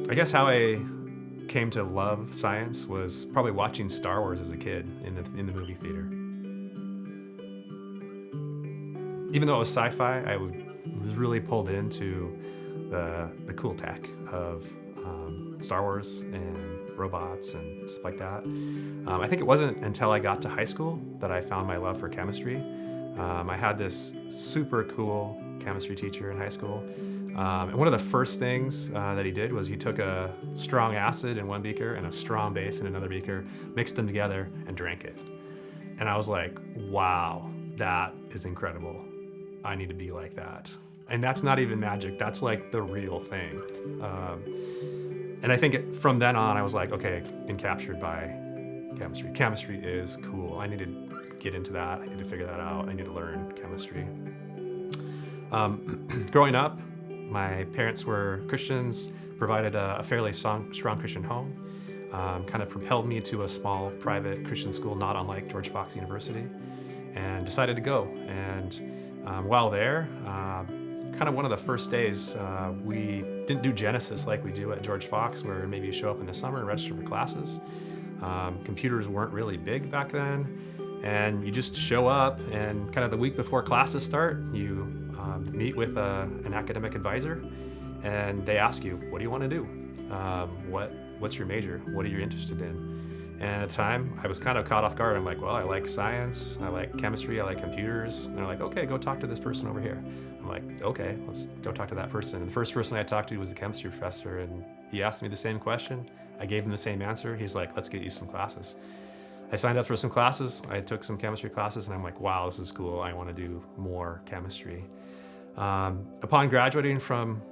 I guess how I came to love science was probably watching Star Wars as a kid in the movie theater. Even though it was sci-fi, was really pulled into the cool tech of Star Wars and robots and stuff like that. I think it wasn't until I got to high school that I found my love for chemistry. I had this super cool chemistry teacher in high school. And one of the first things that he did was he took a strong acid in one beaker and a strong base in another beaker, mixed them together, and drank it. And I was like, wow, that is incredible. I need to be like that. And that's not even magic, that's like the real thing. And I think from then on, I was like, okay, encaptured by chemistry. Chemistry is cool. I need to get into that. I need to figure that out. I need to learn chemistry. Growing up, my parents were Christians, provided a fairly strong Christian home, kind of propelled me to a small private Christian school, not unlike George Fox University, and decided to go. And while there, kind of one of the first days, we didn't do Genesis like we do at George Fox, where maybe you show up in the summer and register for classes. Computers weren't really big back then, and you just show up, and kind of the week before classes start, you meet with an academic advisor, and they ask you, what do you want to do? What's your major? What are you interested in? And at the time, I was kind of caught off guard. I'm like, well, I like science, I like chemistry, I like computers. And they're like, okay, go talk to this person over here. I'm like, okay, let's go talk to that person. And the first person I talked to was the chemistry professor, and he asked me the same question. I gave him the same answer. He's like, let's get you some classes. I signed up for some classes. I took some chemistry classes, and I'm like, wow, this is cool. I want to do more chemistry. Upon graduating from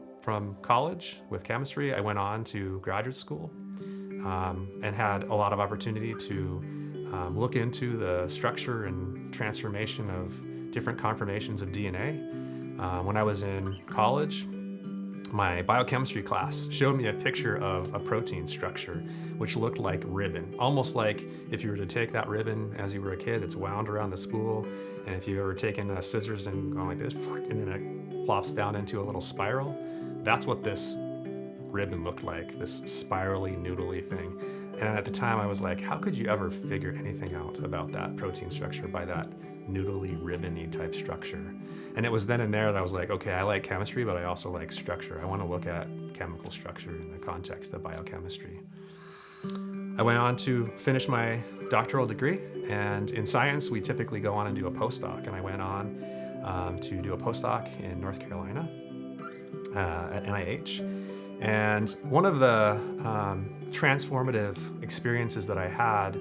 college with chemistry, I went on to graduate school. And had a lot of opportunity to look into the structure and transformation of different conformations of DNA. When I was in college, my biochemistry class showed me a picture of a protein structure which looked like ribbon, almost like if you were to take that ribbon as you were a kid that's wound around the spool, and if you've ever taken scissors and gone like this, and then it plops down into a little spiral, that's what this ribbon looked like, this spirally, noodly thing. And at the time I was like, how could you ever figure anything out about that protein structure by that noodly, ribbony type structure? And it was then and there that I was like, okay, I like chemistry, but I also like structure. I want to look at chemical structure in the context of biochemistry. I went on to finish my doctoral degree, and in science, we typically go on and do a postdoc. And I went on to do a postdoc in North Carolina at NIH. And one of the transformative experiences that I had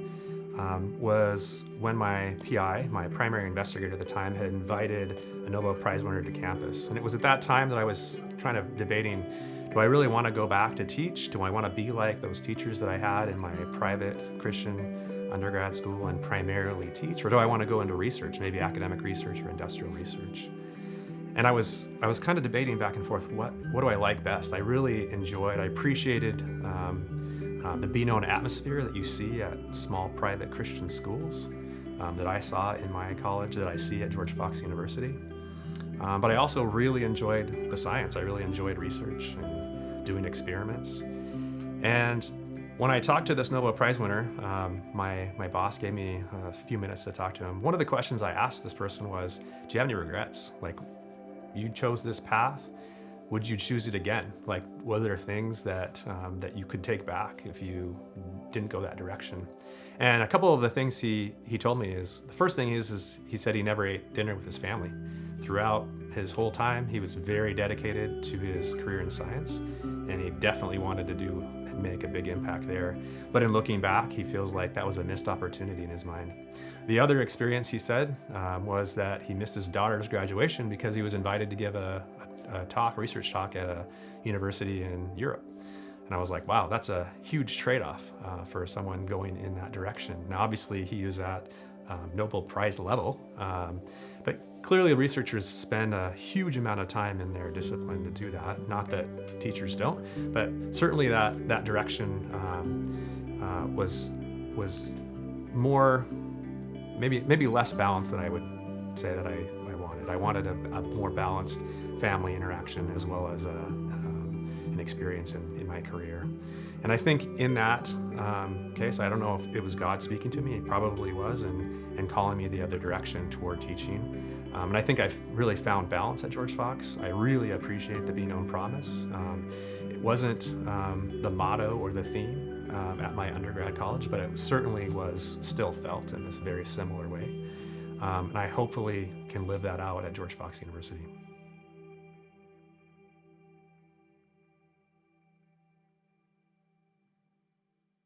was when my PI, my primary investigator at the time, had invited a Nobel Prize winner to campus. And it was at that time that I was kind of debating, do I really want to go back to teach? Do I want to be like those teachers that I had in my private Christian undergrad school and primarily teach? Or do I want to go into research, maybe academic research or industrial research? And I was kind of debating back and forth, what do I like best? I really I appreciated the be known atmosphere that you see at small private Christian schools that I saw in my college, that I see at George Fox University. But I also really enjoyed the science. I really enjoyed research and doing experiments. And when I talked to this Nobel Prize winner, my boss gave me a few minutes to talk to him. One of the questions I asked this person was, do you have any regrets? Like, you chose this path, would you choose it again? Like, were there things that you could take back if you didn't go that direction? And a couple of the things he told me is, the first thing is he said he never ate dinner with his family. Throughout his whole time, he was very dedicated to his career in science, and he definitely wanted to do and make a big impact there. But in looking back, he feels like that was a missed opportunity in his mind. The other experience, he said, was that he missed his daughter's graduation because he was invited to give a research talk at a university in Europe. And I was like, wow, that's a huge trade-off for someone going in that direction. Now, obviously, he was at Nobel Prize level, but clearly researchers spend a huge amount of time in their discipline to do that. Not that teachers don't, but certainly that direction was more, maybe less balanced than I would say that I wanted. I wanted a more balanced family interaction as well as an experience in my career. And I think in that case, I don't know if it was God speaking to me. It probably was, and calling me the other direction toward teaching. And I think I've really found balance at George Fox. I really appreciate the Be Known promise. It wasn't the motto or the theme at my undergrad college, but it certainly was still felt in this very similar way. And I hopefully can live that out at George Fox University.